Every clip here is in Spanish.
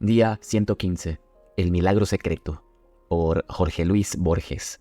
Día 115. El milagro secreto. Por Jorge Luis Borges.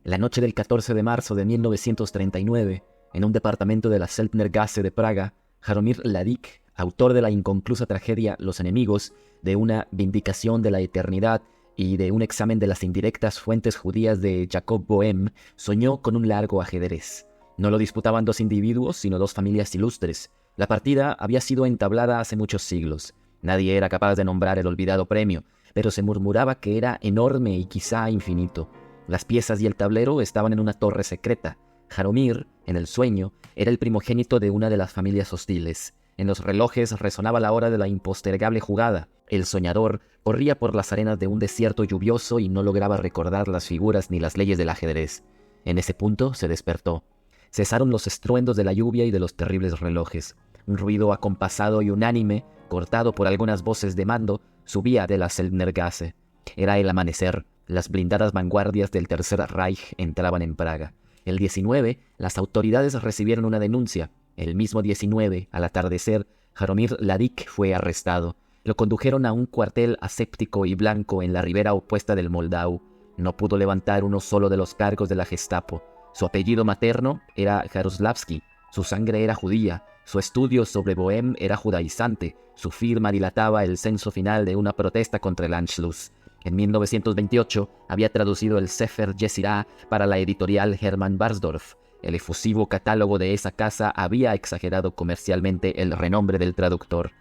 La noche del 14 de marzo de 1939, en un departamento de la Seltnergasse de Praga, Jaromír Ladič, autor de la inconclusa tragedia Los enemigos, de una vindicación de la eternidad y de un examen de las indirectas fuentes judías de Jacob Boehme, soñó con un largo ajedrez. No lo disputaban dos individuos, sino dos familias ilustres. La partida había sido entablada hace muchos siglos. Nadie era capaz de nombrar el olvidado premio, pero se murmuraba que era enorme y quizá infinito. Las piezas y el tablero estaban en una torre secreta. Jaromír, en el sueño, era el primogénito de una de las familias hostiles. En los relojes resonaba la hora de la impostergable jugada. El soñador corría por las arenas de un desierto lluvioso y no lograba recordar las figuras ni las leyes del ajedrez. En ese punto se despertó. Cesaron los estruendos de la lluvia y de los terribles relojes. Un ruido acompasado y unánime, cortado por algunas voces de mando, subía de la Seltnergasse. Era el amanecer. Las blindadas vanguardias del Tercer Reich entraban en Praga. El 19, las autoridades recibieron una denuncia. El mismo 19, al atardecer, Jaromír Ladič fue arrestado. Lo condujeron a un cuartel aséptico y blanco en la ribera opuesta del Moldau. No pudo levantar uno solo de los cargos de la Gestapo. Su apellido materno era Jaroslavsky. Su sangre era judía. Su estudio sobre Bohème era judaizante. Su firma dilataba el censo final de una protesta contra el Anschluss. En 1928 había traducido el Sefer Yetzirah para la editorial Hermann Barsdorf. El efusivo catálogo de esa casa había exagerado comercialmente el renombre del traductor.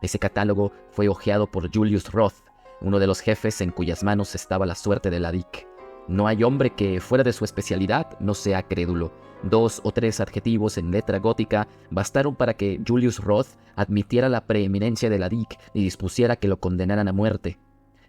Ese catálogo fue hojeado por Julius Roth, uno de los jefes en cuyas manos estaba la suerte de Ladič. No hay hombre que, fuera de su especialidad, no sea crédulo. 2 o 3 adjetivos en letra gótica bastaron para que Julius Roth admitiera la preeminencia de Ladič y dispusiera que lo condenaran a muerte.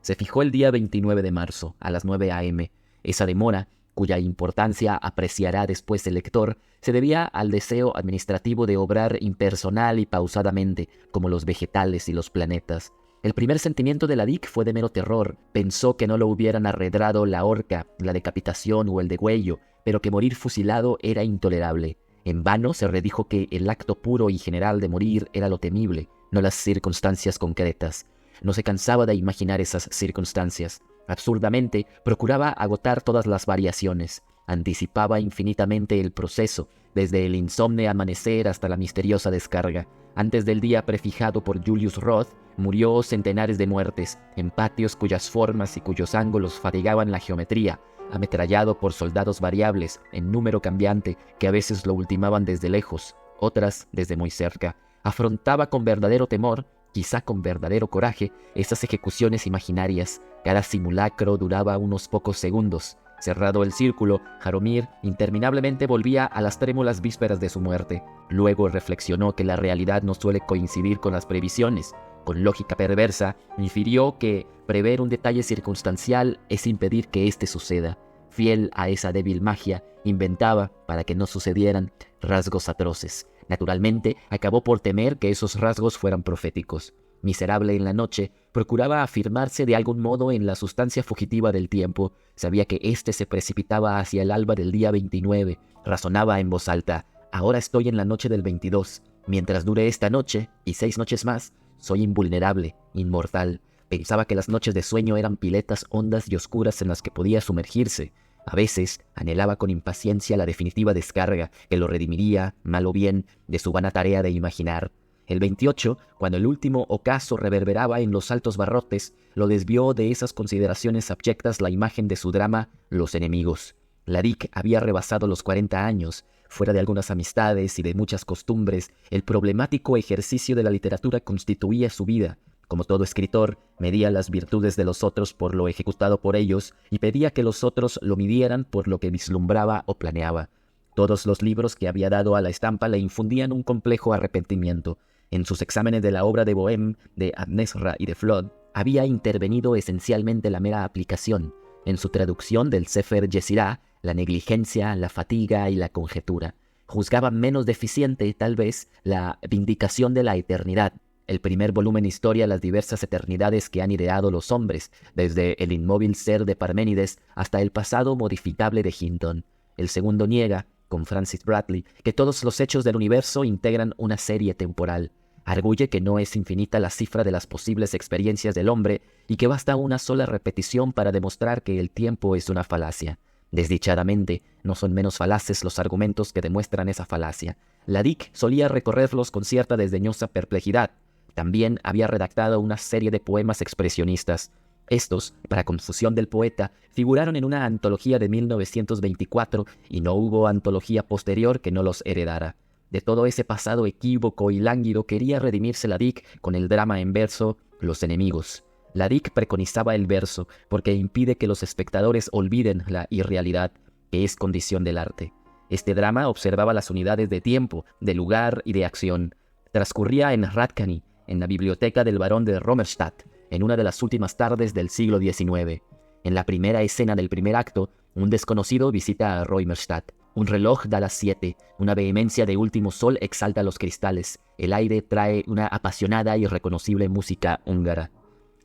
Se fijó el día 29 de marzo, a las 9 a.m. Esa demora, cuya importancia apreciará después el lector, se debía al deseo administrativo de obrar impersonal y pausadamente, como los vegetales y los planetas. El primer sentimiento de Ladič fue de mero terror. Pensó que no lo hubieran arredrado la horca, la decapitación o el degüello, pero que morir fusilado era intolerable. En vano se redijo que el acto puro y general de morir era lo temible, no las circunstancias concretas. No se cansaba de imaginar esas circunstancias. Absurdamente, procuraba agotar todas las variaciones. Anticipaba infinitamente el proceso, desde el insomne amanecer hasta la misteriosa descarga. Antes del día prefijado por Julius Roth, murió centenares de muertes, en patios cuyas formas y cuyos ángulos fatigaban la geometría, ametrallado por soldados variables, en número cambiante, que a veces lo ultimaban desde lejos, otras desde muy cerca. Afrontaba con verdadero temor, quizá con verdadero coraje, esas ejecuciones imaginarias. Cada simulacro duraba unos pocos segundos. Cerrado el círculo, Jaromír interminablemente volvía a las trémulas vísperas de su muerte. Luego reflexionó que la realidad no suele coincidir con las previsiones. Con lógica perversa, infirió que prever un detalle circunstancial es impedir que éste suceda. Fiel a esa débil magia, inventaba, para que no sucedieran, rasgos atroces. Naturalmente, acabó por temer que esos rasgos fueran proféticos. Miserable en la noche, procuraba afirmarse de algún modo en la sustancia fugitiva del tiempo. Sabía que éste se precipitaba hacia el alba del día 29. Razonaba en voz alta: ahora estoy en la noche del 22. Mientras dure esta noche, y 6 noches más, soy invulnerable, inmortal. Pensaba que las noches de sueño eran piletas hondas y oscuras en las que podía sumergirse. A veces anhelaba con impaciencia la definitiva descarga que lo redimiría, mal o bien, de su vana tarea de imaginar. El 28, cuando el último ocaso reverberaba en los altos barrotes, lo desvió de esas consideraciones abyectas la imagen de su drama Los enemigos. Ladič había rebasado los 40 años. Fuera de algunas amistades y de muchas costumbres, el problemático ejercicio de la literatura constituía su vida. Como todo escritor, medía las virtudes de los otros por lo ejecutado por ellos y pedía que los otros lo midieran por lo que vislumbraba o planeaba. Todos los libros que había dado a la estampa le infundían un complejo arrepentimiento. En sus exámenes de la obra de Bohème, de Abnesra y de Flood, había intervenido esencialmente la mera aplicación. En su traducción del Sefer Yetzirah, la negligencia, la fatiga y la conjetura. Juzgaba menos deficiente, tal vez, la vindicación de la eternidad. El primer volumen historia las diversas eternidades que han ideado los hombres, desde el inmóvil ser de Parménides hasta el pasado modificable de Hinton. El segundo niega, con Francis Bradley, que todos los hechos del universo integran una serie temporal. Arguye que no es infinita la cifra de las posibles experiencias del hombre y que basta una sola repetición para demostrar que el tiempo es una falacia. Desdichadamente, no son menos falaces los argumentos que demuestran esa falacia. Ladik solía recorrerlos con cierta desdeñosa perplejidad. También había redactado una serie de poemas expresionistas. Estos, para confusión del poeta, figuraron en una antología de 1924 y no hubo antología posterior que no los heredara. De todo ese pasado equívoco y lánguido quería redimirse Ladik con el drama en verso Los enemigos. Ladik preconizaba el verso porque impide que los espectadores olviden la irrealidad, que es condición del arte. Este drama observaba las unidades de tiempo, de lugar y de acción. Transcurría en Hradčany, en la biblioteca del barón de Römerstadt, en una de las últimas tardes del siglo XIX. En la primera escena del primer acto, un desconocido visita a Römerstadt. Un reloj da las 7, una vehemencia de último sol exalta los cristales, el aire trae una apasionada y reconocible música húngara.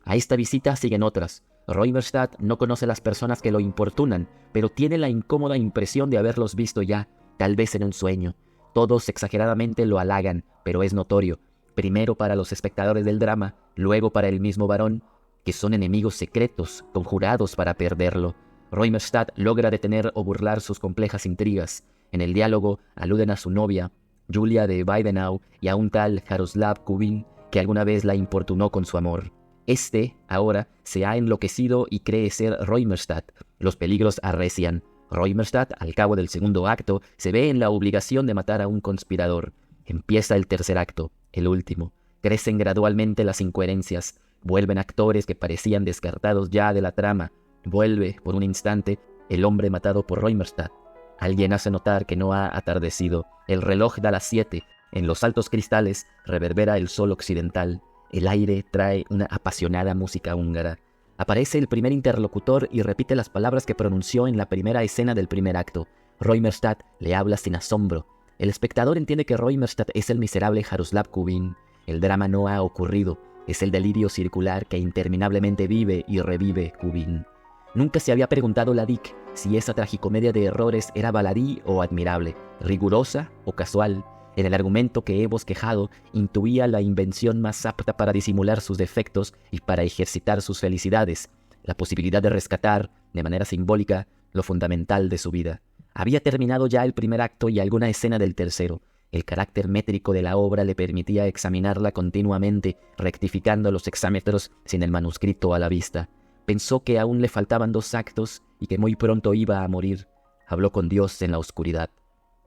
A esta visita siguen otras. Römerstadt no conoce las personas que lo importunan, pero tiene la incómoda impresión de haberlos visto ya, tal vez en un sueño. Todos exageradamente lo halagan, pero es notorio, primero para los espectadores del drama, luego para el mismo varón, que son enemigos secretos, conjurados para perderlo. Römerstadt logra detener o burlar sus complejas intrigas. En el diálogo aluden a su novia, Julia de Weidenau, y a un tal Jaroslav Kubin, que alguna vez la importunó con su amor. Este, ahora, se ha enloquecido y cree ser Römerstadt. Los peligros arrecian. Römerstadt, al cabo del segundo acto, se ve en la obligación de matar a un conspirador. Empieza el tercer acto, el último. Crecen gradualmente las incoherencias. Vuelven actores que parecían descartados ya de la trama. Vuelve, por un instante, el hombre matado por Römerstadt. Alguien hace notar que no ha atardecido. El reloj da las 7. En los altos cristales reverbera el sol occidental. El aire trae una apasionada música húngara. Aparece el primer interlocutor y repite las palabras que pronunció en la primera escena del primer acto. Römerstadt le habla sin asombro. El espectador entiende que Römerstadt es el miserable Jaroslav Kubin. El drama no ha ocurrido. Es el delirio circular que interminablemente vive y revive Kubin. Nunca se había preguntado Ladik si esa tragicomedia de errores era baladí o admirable, rigurosa o casual. En el argumento que he bosquejado intuía la invención más apta para disimular sus defectos y para ejercitar sus felicidades, la posibilidad de rescatar, de manera simbólica, lo fundamental de su vida. Había terminado ya el primer acto y alguna escena del tercero. El carácter métrico de la obra le permitía examinarla continuamente, rectificando los hexámetros sin el manuscrito a la vista. Pensó que aún le faltaban 2 actos y que muy pronto iba a morir. Habló con Dios en la oscuridad.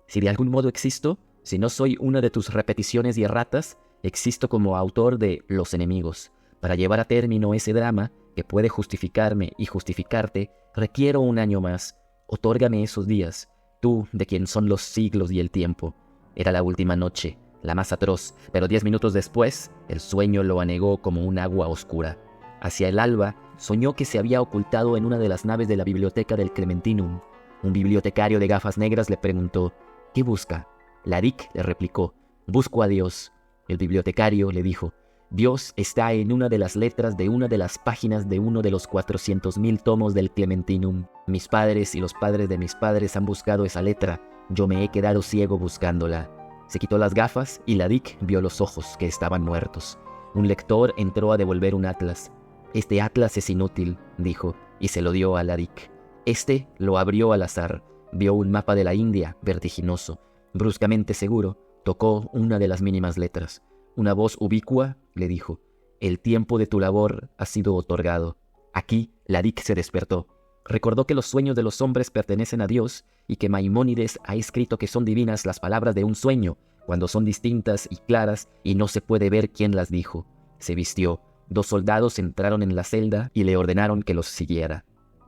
Si de algún modo existo, si no soy una de tus repeticiones y erratas, existo como autor de Los enemigos. Para llevar a término ese drama, que puede justificarme y justificarte, requiero un año más. Otórgame esos días, tú de quien son los siglos y el tiempo. Era la última noche, la más atroz, pero 10 minutos después, el sueño lo anegó como un agua oscura. Hacia el alba, soñó que se había ocultado en una de las naves de la biblioteca del Clementinum. Un bibliotecario de gafas negras le preguntó, ¿qué busca? Ladik le replicó, busco a Dios. El bibliotecario le dijo, Dios está en una de las letras de una de las páginas de uno de los 400.000 tomos del Clementinum. Mis padres y los padres de mis padres han buscado esa letra. Yo me he quedado ciego buscándola. Se quitó las gafas y Ladik vio los ojos que estaban muertos. Un lector entró a devolver un atlas. Este atlas es inútil, dijo, y se lo dio a Ladik. Este lo abrió al azar. Vio un mapa de la India, vertiginoso. Bruscamente seguro, tocó una de las mínimas letras. Una voz ubicua le dijo, el tiempo de tu labor ha sido otorgado. Aquí, Ladik se despertó. Recordó que los sueños de los hombres pertenecen a Dios y que Maimónides ha escrito que son divinas las palabras de un sueño, cuando son distintas y claras y no se puede ver quién las dijo. Se vistió. 2 soldados entraron en la celda y le ordenaron que los siguiera.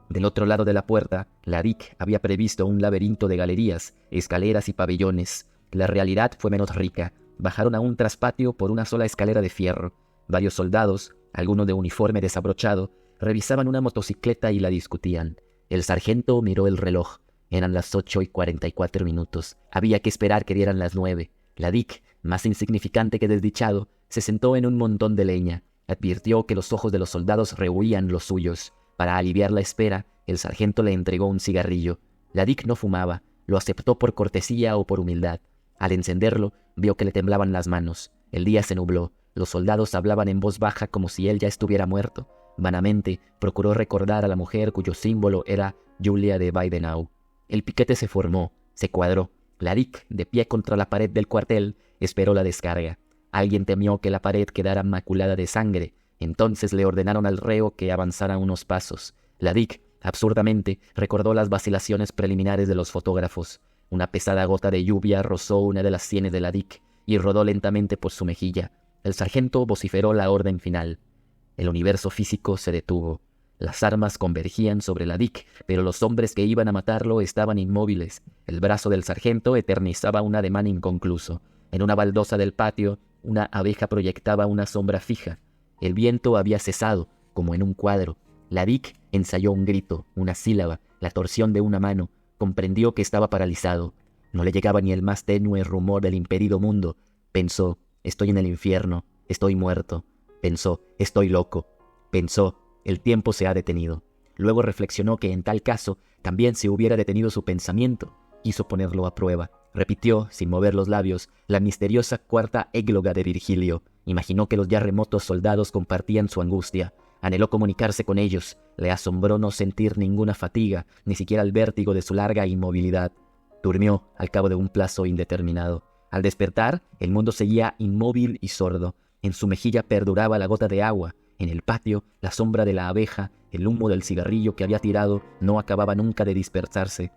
Del otro lado de la puerta, Ladik había previsto un laberinto de galerías, escaleras y pabellones. La realidad fue menos rica. Bajaron a un traspatio por una sola escalera de fierro. Varios soldados, algunos de uniforme desabrochado, revisaban una motocicleta y la discutían. El sargento miró el reloj. Eran las 8:44. Había que esperar que dieran las 9. Ladik, más insignificante que desdichado, se sentó en un montón de leña. Advirtió que los ojos de los soldados rehuían los suyos. Para aliviar la espera, el sargento le entregó un cigarrillo. Ladik no fumaba, lo aceptó por cortesía o por humildad. Al encenderlo, vio que le temblaban las manos. El día se nubló. Los soldados hablaban en voz baja como si él ya estuviera muerto. Vanamente procuró recordar a la mujer cuyo símbolo era Julia de Weidenau. El piquete se formó, se cuadró. Ladik, de pie contra la pared del cuartel, esperó la descarga. Alguien temió que la pared quedara maculada de sangre. Entonces le ordenaron al reo que avanzara unos pasos. Ladik, absurdamente, recordó las vacilaciones preliminares de los fotógrafos. Una pesada gota de lluvia rozó una de las sienes de Ladik y rodó lentamente por su mejilla. El sargento vociferó la orden final. El universo físico se detuvo. Las armas convergían sobre Ladik, pero los hombres que iban a matarlo estaban inmóviles. El brazo del sargento eternizaba un ademán inconcluso. En una baldosa del patio, una abeja proyectaba una sombra fija. El viento había cesado, como en un cuadro. Ladik ensayó un grito, una sílaba, la torsión de una mano. Comprendió que estaba paralizado. No le llegaba ni el más tenue rumor del impedido mundo. Pensó, estoy en el infierno, estoy muerto. Pensó, estoy loco. Pensó, el tiempo se ha detenido. Luego reflexionó que en tal caso también se hubiera detenido su pensamiento. Quiso ponerlo a prueba. Repitió, sin mover los labios, la misteriosa cuarta égloga de Virgilio. Imaginó que los ya remotos soldados compartían su angustia. Anheló comunicarse con ellos. Le asombró no sentir ninguna fatiga, ni siquiera el vértigo de su larga inmovilidad. Durmió al cabo de un plazo indeterminado. Al despertar, el mundo seguía inmóvil y sordo. En su mejilla perduraba la gota de agua. En el patio, la sombra de la abeja, el humo del cigarrillo que había tirado, no acababa nunca de dispersarse.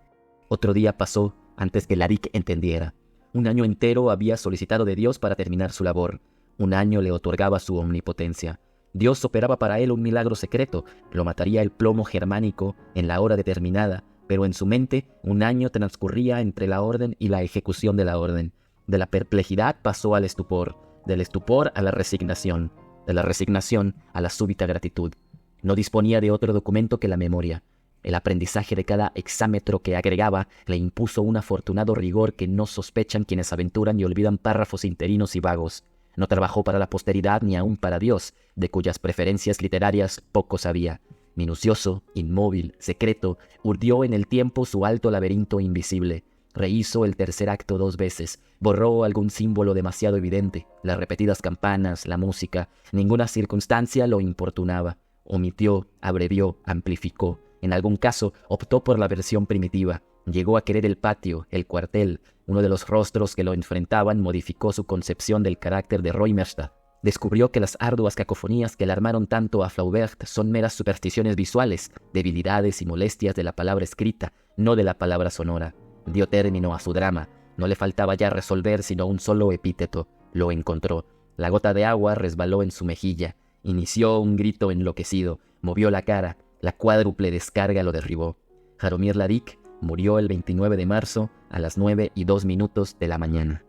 Otro día pasó antes que Ladik entendiera. Un año entero había solicitado de Dios para terminar su labor. Un año le otorgaba su omnipotencia. Dios operaba para él un milagro secreto. Lo mataría el plomo germánico en la hora determinada, pero en su mente un año transcurría entre la orden y la ejecución de la orden. De la perplejidad pasó al estupor, del estupor a la resignación, de la resignación a la súbita gratitud. No disponía de otro documento que la memoria. El aprendizaje de cada exámetro que agregaba le impuso un afortunado rigor que no sospechan quienes aventuran y olvidan párrafos interinos y vagos. No trabajó para la posteridad ni aun para Dios, de cuyas preferencias literarias poco sabía. Minucioso, inmóvil, secreto, urdió en el tiempo su alto laberinto invisible. Rehizo el tercer acto 2 veces, borró algún símbolo demasiado evidente, las repetidas campanas, la música, ninguna circunstancia lo importunaba. Omitió, abrevió, amplificó. En algún caso optó por la versión primitiva. Llegó a querer el patio, el cuartel. Uno de los rostros que lo enfrentaban modificó su concepción del carácter de Römerstadt. Descubrió que las arduas cacofonías que alarmaron tanto a Flaubert son meras supersticiones visuales, debilidades y molestias de la palabra escrita, no de la palabra sonora. Dio término a su drama. No le faltaba ya resolver sino un solo epíteto. Lo encontró. La gota de agua resbaló en su mejilla. Inició un grito enloquecido. Movió la cara. La cuádruple descarga lo derribó. Jaromir Ladik murió el 29 de marzo a las 9:02 de la mañana.